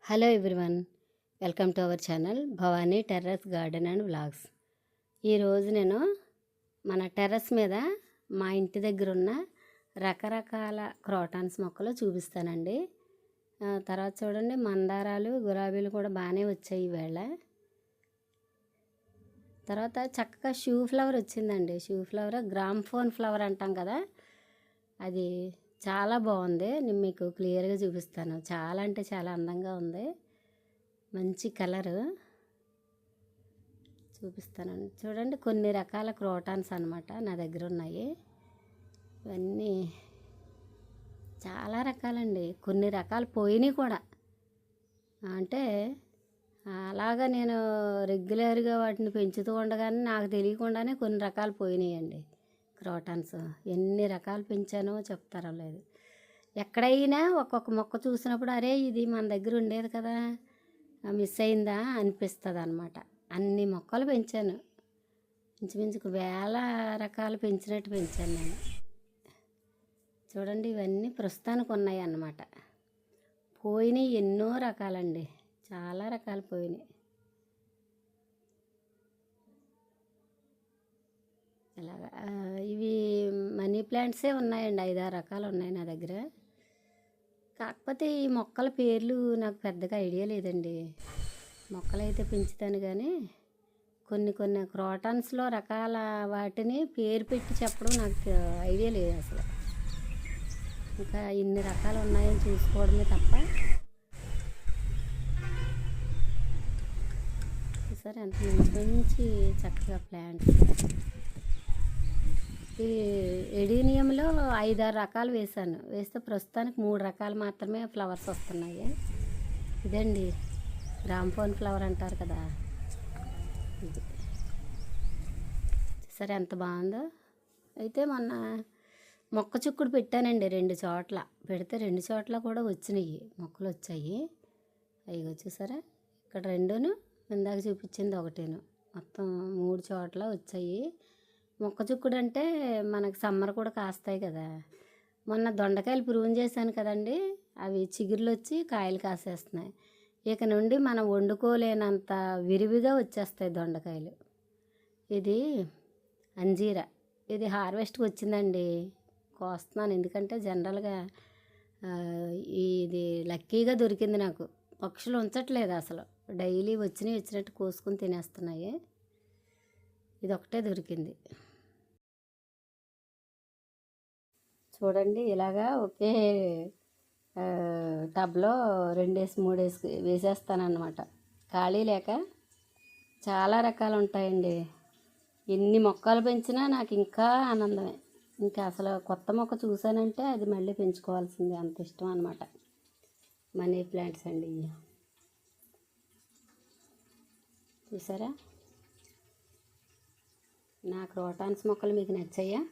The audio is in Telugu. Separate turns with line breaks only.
Hello everyone, welcome to our channel Bhavani terrace garden and vlogs. ఈరోజు నేను మన టెర్రస్ మీద మా ఇంటి దగ్గర ఉన్న రకరకాల క్రోటాన్స్ మొక్కలు చూపిస్తానండి. తర్వాత చూడండి, మందారాలు గులాబీలు కూడా బాగానే వచ్చాయి ఈవేళ. తర్వాత చక్కగా షూ ఫ్లవర్ వచ్చిందండి. షూ ఫ్లవర్ గ్రామ్ఫోన్ ఫ్లవర్ అంటాం కదా, అది చాలా బాగుంది. నేను మీకు క్లియర్గా చూపిస్తాను. చాలా అంటే చాలా అందంగా ఉంది, మంచి కలరు. చూపిస్తానండి. చూడండి, కొన్ని రకాల క్రోటాన్స్ అనమాట నా దగ్గర ఉన్నాయి. ఇవన్నీ చాలా రకాలండి. కొన్ని రకాలు పోయినాయి కూడా. అంటే అలాగా నేను రెగ్యులర్గా వాటిని పెంచుతూ ఉండగానే నాకు తెలియకుండానే కొన్ని రకాలు పోయినాయండి క్రోటాన్స్. ఎన్ని రకాలు పెంచానో చెప్తారో లేదు. ఎక్కడైనా ఒక్కొక్క మొక్క చూసినప్పుడు అరే ఇది మన దగ్గర ఉండేది కదా, మిస్ అయిందా అనిపిస్తుంది అనమాట. అన్ని మొక్కలు పెంచాను, ఇంచుమించుకు 1000 రకాలు పెంచినట్టు పెంచాను నేను. చూడండి, ఇవన్నీ ప్రస్తుతానికి ఉన్నాయి అన్నమాట. పోయినాయి ఎన్నో రకాలండి, చాలా రకాలు పోయినాయి. ఇలాగా ఇవి మనీ ప్లాంట్సే ఉన్నాయండి, 5-6 రకాలు ఉన్నాయి నా దగ్గర. కాకపోతే ఈ మొక్కల పేర్లు నాకు పెద్దగా ఐడియా లేదండి. మొక్కలైతే పెంచుతాను కానీ కొన్ని కొన్ని క్రోటాన్స్లో రకాల వాటిని పేరు పెట్టి చెప్పడం నాకు ఐడియా లేదు అసలు. ఇంకా ఇన్ని రకాలు ఉన్నాయని చూసుకోవడమే తప్ప. సరే, అంత మంచి చక్కగా ప్లాంట్స్. ఈ ఎడీనియంలో 5-6 రకాలు వేసాను. వేస్తే ప్రస్తుతానికి 3 రకాలు మాత్రమే ఫ్లవర్స్ వస్తున్నాయి. ఇదండి గ్రామ్ఫోన్ ఫ్లవర్ అంటారు కదా, ఇది. సరే, ఎంత బాగుందో. అయితే మొన్న మొక్క చుక్కుడు పెట్టానండి 2 చోట్ల. పెడితే 2 చోట్ల కూడా వచ్చినాయి, మొక్కలు వచ్చాయి. అవి చూసారా, ఇక్కడ 2, ఇందాక చూపించింది 1, మొత్తం 3 చోట్ల వచ్చాయి. మొక్క చుక్కుడు అంటే మనకు సమ్మర్ కూడా కాస్తాయి కదా. మొన్న దొండకాయలు ప్రూన్ చేశాను కదండి, అవి చిగుర్లు వచ్చి కాయలు కాసేస్తున్నాయి. ఇక నుండి మనం వండుకోలేనంత విరివిగా వచ్చేస్తాయి దొండకాయలు. ఇది అంజీరా, ఇది హార్వెస్ట్కి వచ్చిందండి. కోస్తున్నాను, ఎందుకంటే జనరల్గా ఇది లక్కీగా దొరికింది నాకు. పక్షులు ఉంచట్లేదు అసలు, డైలీ వచ్చినట్టు కోసుకుని తినేస్తున్నాయి. ఇది ఒకటే దొరికింది. చూడండి, ఇలాగా ఒకే టబ్లో 2-3 వేసేస్తానన్నమాట. ఖాళీ లేక చాలా రకాలు ఉంటాయండి. ఎన్ని మొక్కలు పెంచినా నాకు ఇంకా ఆనందమే. ఇంకా అసలు కొత్త మొక్క చూసానంటే అది మళ్ళీ పెంచుకోవాల్సిందే, అంత ఇష్టం అన్నమాట. మనీ ప్లాంట్స్ అండి. చూసారా, నా క్రోటాన్స్ మొక్కలు మీకు నచ్చాయా?